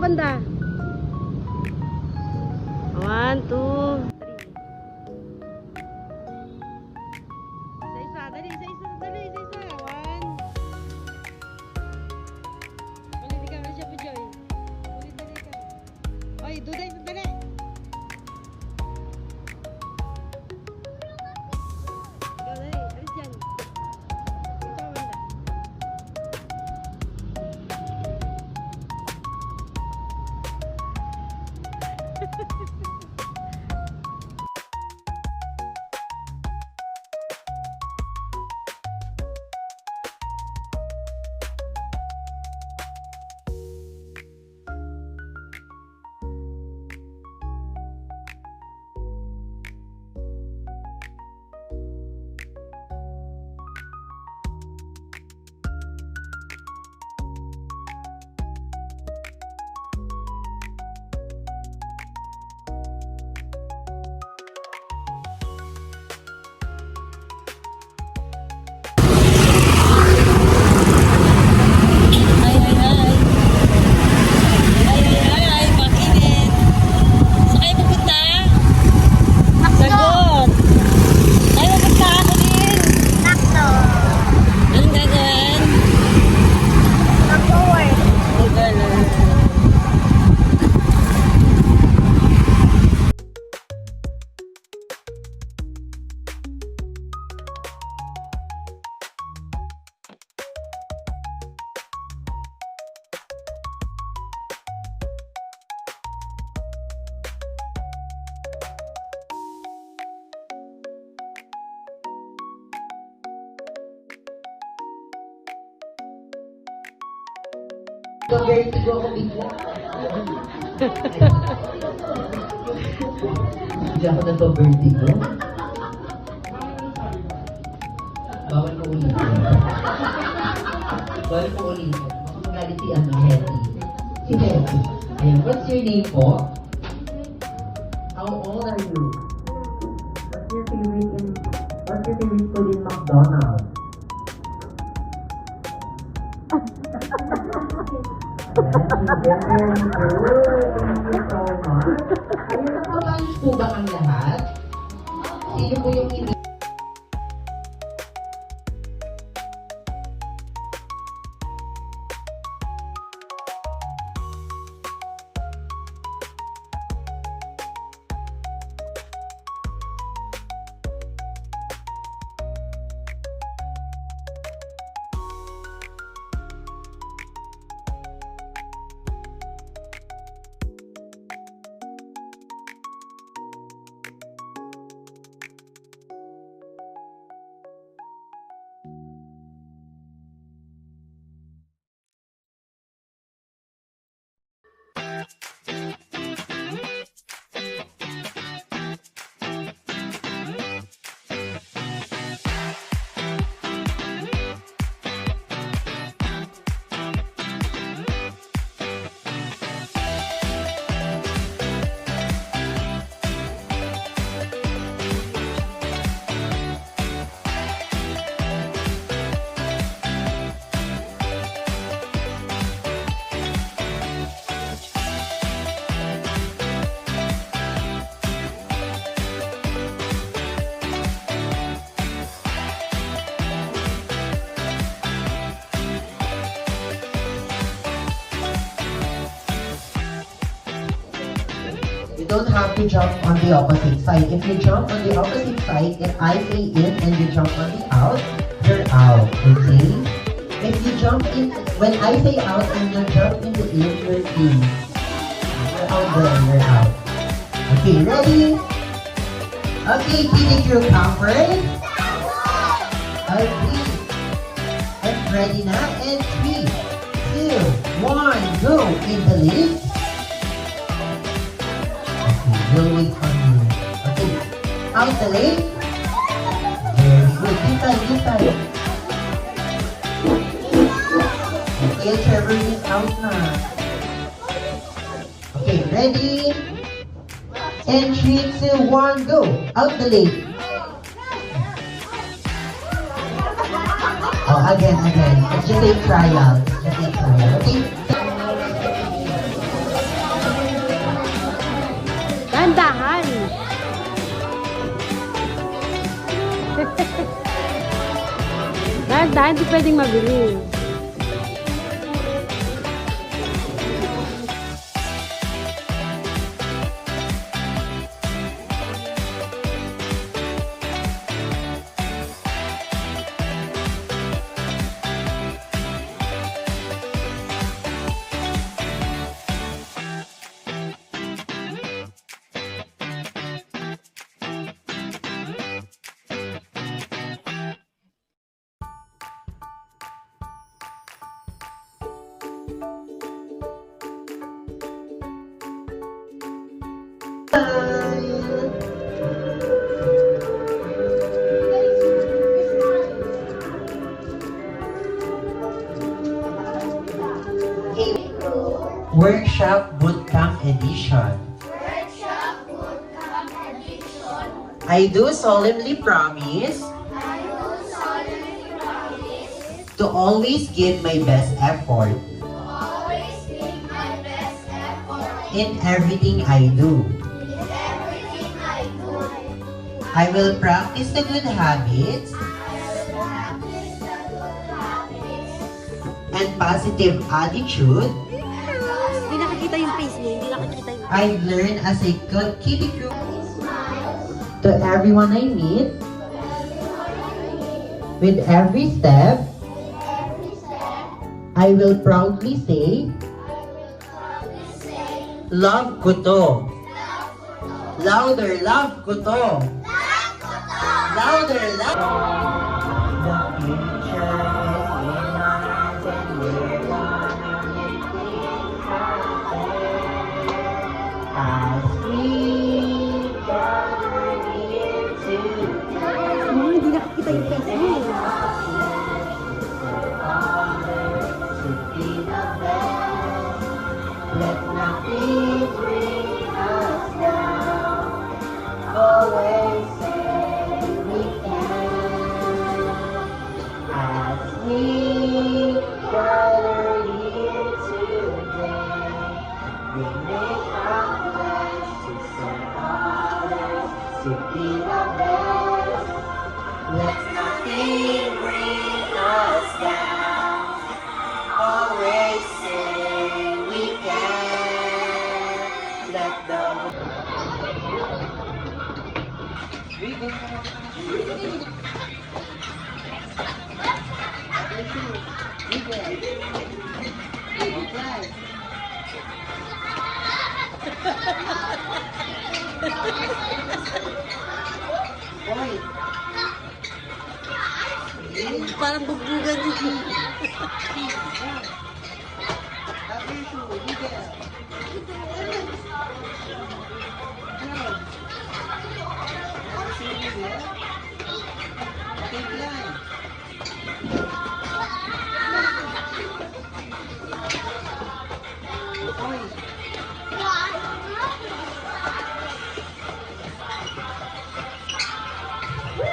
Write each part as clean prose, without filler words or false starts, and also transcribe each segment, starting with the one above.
banda. 1, 2, 3. Isa-isa, dali, isa-isa, dali, isa-isa. 1. Ulit ka, siya po, Joy. Ulit, dali ka. Oy, Duday, dali. Ikaw, dali, alis dyan. Ito, banda. Vertigo ako bigla. Hindi ako nagpa-vertigo. Bawal ko ulitin. Bawal ko ulitin. Makapagalit si Hetty. Si Hetty. Ayan, what's your name po? How old are you? What's your favorite food in McDonald's? Very good. Thank you so much. Ayun, nakapayos po ba ang lahat? Sino po yung hindi? You don't have to jump on the opposite side. If you jump on the opposite side, if I say in and you jump on the out, you're out, okay? If you jump in, when I say out and you jump in the in, you're in. You're out there, you're out. Okay, ready? Okay, feeling your comfort? Okay. And ready now, and 3, 2, 1, go! In the lift. We'll wait on you. Okay. Out the lane. Very good. This time. Okay, Trevor is out now. Okay, ready? And 3, 2, 1, go. Out the lane. Oh, again. It's just a trial. Okay. hindi pwedeng mabilis. Workshop Bootcamp Edition. I do solemnly promise to always give my best effort in everything I do. I will practice the good habits and positive attitude Hindi nakikita yung face mo, hindi nakikita yung... I've learned as I keep it true to everyone I meet. With every step, I will proudly say, love ko to. Louder, love ko to. Louder, love. The future is in our hands and we're gonna make things happen. As we gather here today. Hindi nakikita yung face mo. Let nothing bring us down. Always say we can. As we gather here today, we make our plans to serve others, to be the best. Let nothing bring us down. Always say we can. Let the Parang bugbugan yun.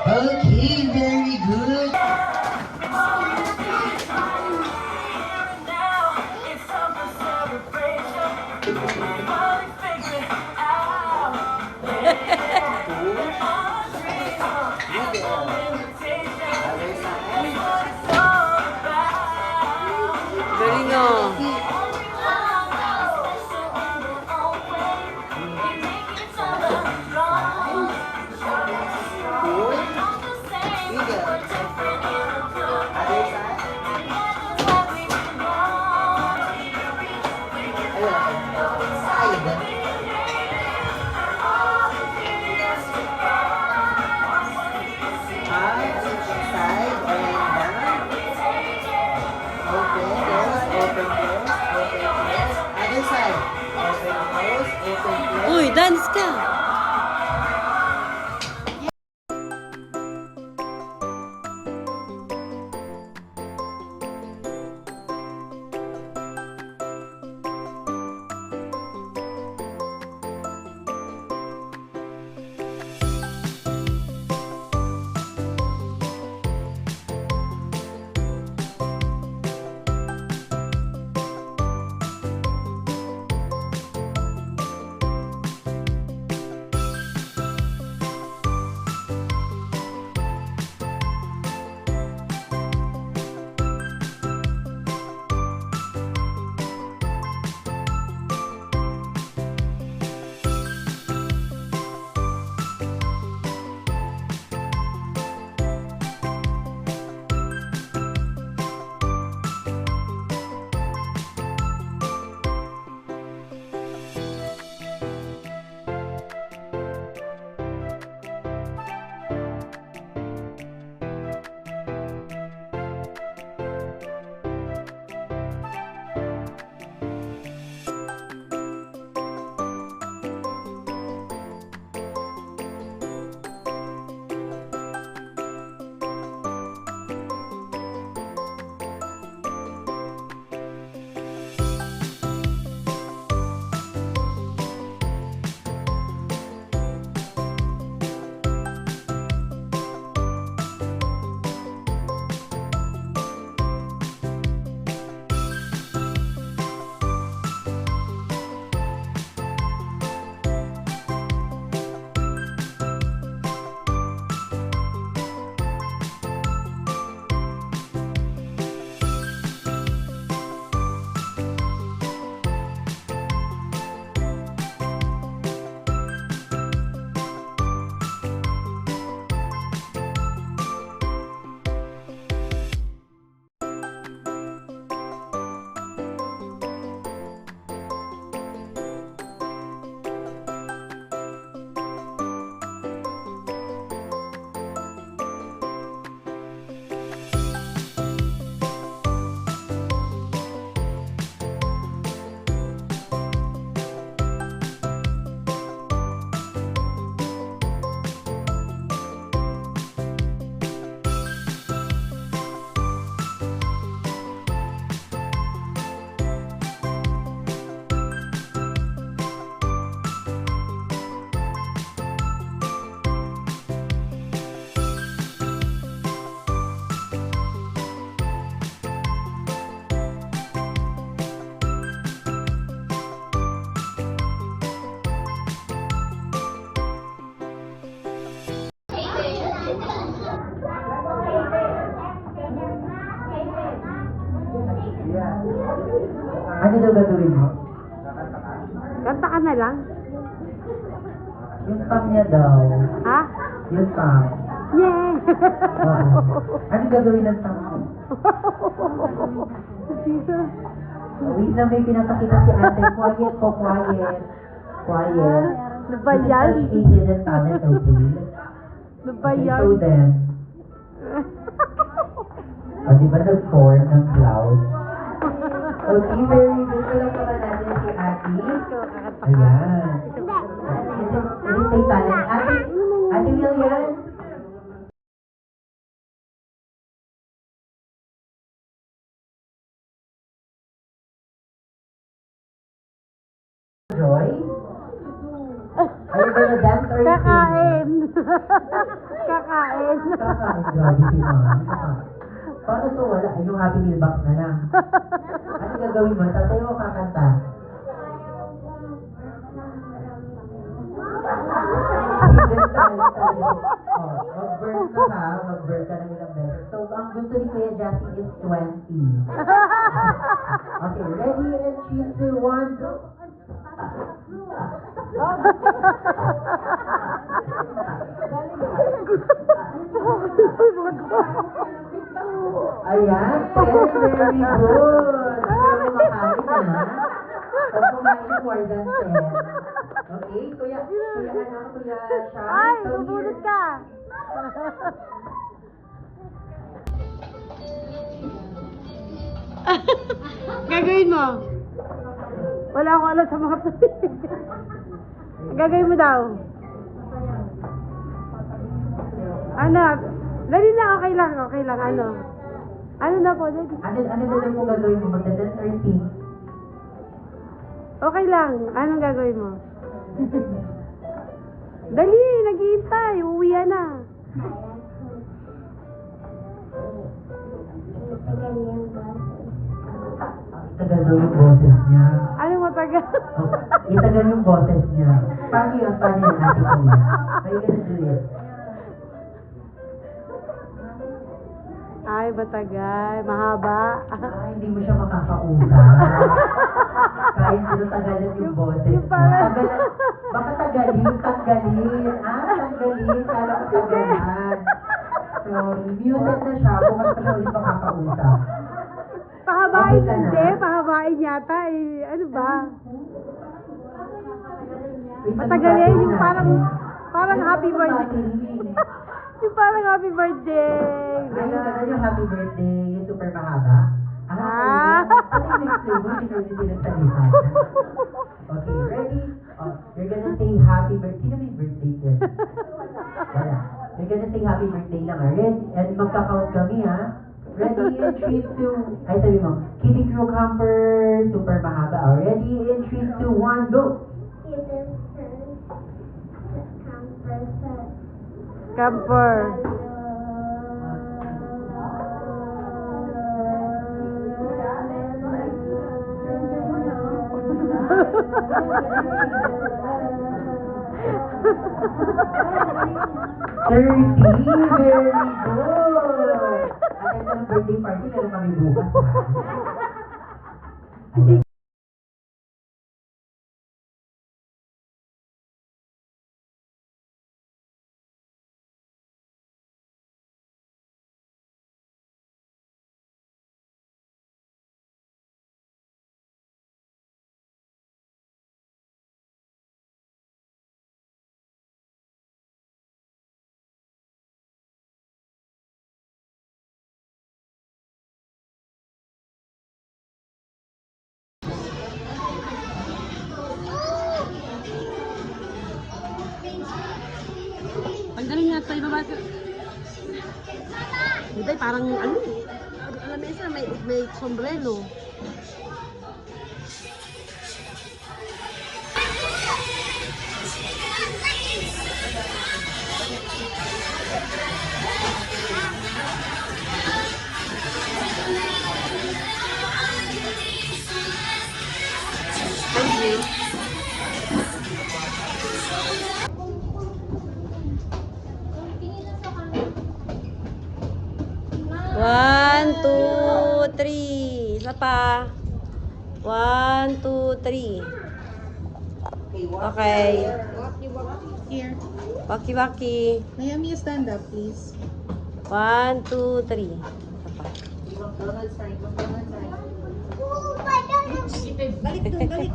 Okay, very good. Galing oh. Uy, dance ka! Ano daw gagawin mo? Kanta ka na lang. Yung tang niya daw. Ha? Yung tang. Yeah! Oo. Ano gagawin ng tang mo? Wait lang, may pinapakita si ate. Quiet po, quiet. Quiet. Ano ba yan? This is such a hidden talent, okay? Ano ba Okay, yan? show them. O, di ba nag-form ng cloud? Okay, very good. Palakpakan natin si Ate. Ayan. This is a talent. Ate William. Joy? Are you gonna dance or sing? Kakain! Kakain! Kakain. Grabe si Mami. Paano to wala? Ay, yung Happy Meal box na lang. Ano gagawin mo? Tatayo o kakanta? Hidden talent. Oh, mag-burn ka ha. Mag-burn ka ng ilang beses. So, ang gusto ni Kuya Jassy is 20. Okay, ready? And 3, 2, 1, go! Ayan, very good. Ikaw makain na. Pag kumain more than 10. Okay, kuya Sean. Ay! So Bubulot here- ka! Gagawin mo. Wala akong alam sa mga Gagawin mo daw. Ano? Dali na, okay lang. Ano? Ano na po? Dali. Ano na lang mo gagawin mo? Magdadance or sing? Okay lang. Anong gagawin mo? Dali, nag-iintay. Uwihan na. Itagal daw yung boses niya. Ano matagal? Oh, itagal yung boses niya. Paano yun? Paano yun? Ate Kuya? Are you gonna do it? Ay, matagal. Mahaba. Hindi mo siya makakausap. Kaya sino tagalan yung boses yung niya. parang- Baka tanggalin. Tanggalin. Kala ko tagalan. So, muted na siya. Bukas pa siya ulit makakausap. Pahabain Okay ka na? hindi. Pahabain yata. Eh. Ano ba? Wait, Matagalin. ano Yung parang Ano happy ba birthday. battery? Yung parang happy birthday. Ayun na yung happy birthday, yung super mahaba. Ah. Ano yung next flavor? Hindi ko yung pinagtalihan. Okay, ready? Oh, you're gonna say happy birthday. Sino may birthday dyan? Wala. You're gonna say happy birthday lang, ha? Ready? And magka-count kami, ha? Ready? In 3, 2... Ay, sabi mo. Kitty Crew Camper, super mahaba. Oh, ready? In 3, 2, 1, go! Camper. Very good! At ito ng birthday party, meron kami bukas, ha? Ayan. Tanggalin nga ito. Ibaba ito. Hindi, parang ano. Alam mo isa, may sombrero. Thank you. One, two, three. Isa pa. 1, 2, 3. Okay. Here. Waki-waki. Naomi, stand up, please. 1, 2, 3. Apa? Balik doon, balik.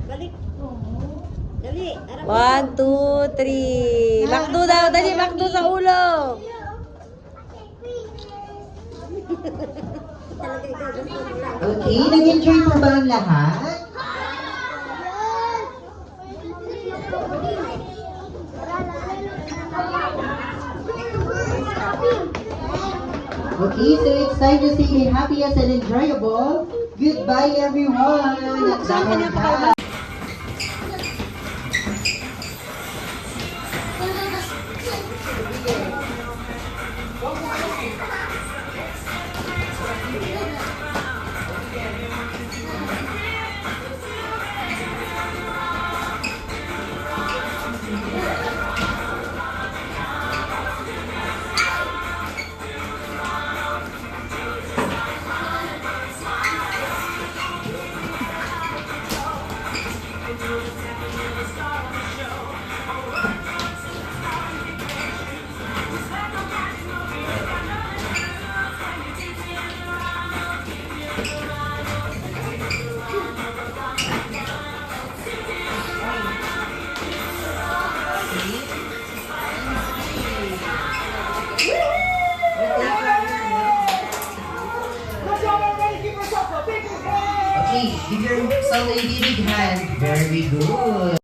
Balik. Dali. 1, 2, 3. Makdo daw. Dali, makdo sa ulo. Okay, nag-enjoy po ba ang lahat? Okay, so it's time to say happy and enjoyable. Goodbye, everyone. At dahil ka. Okay, give yourself a big hand. Very good.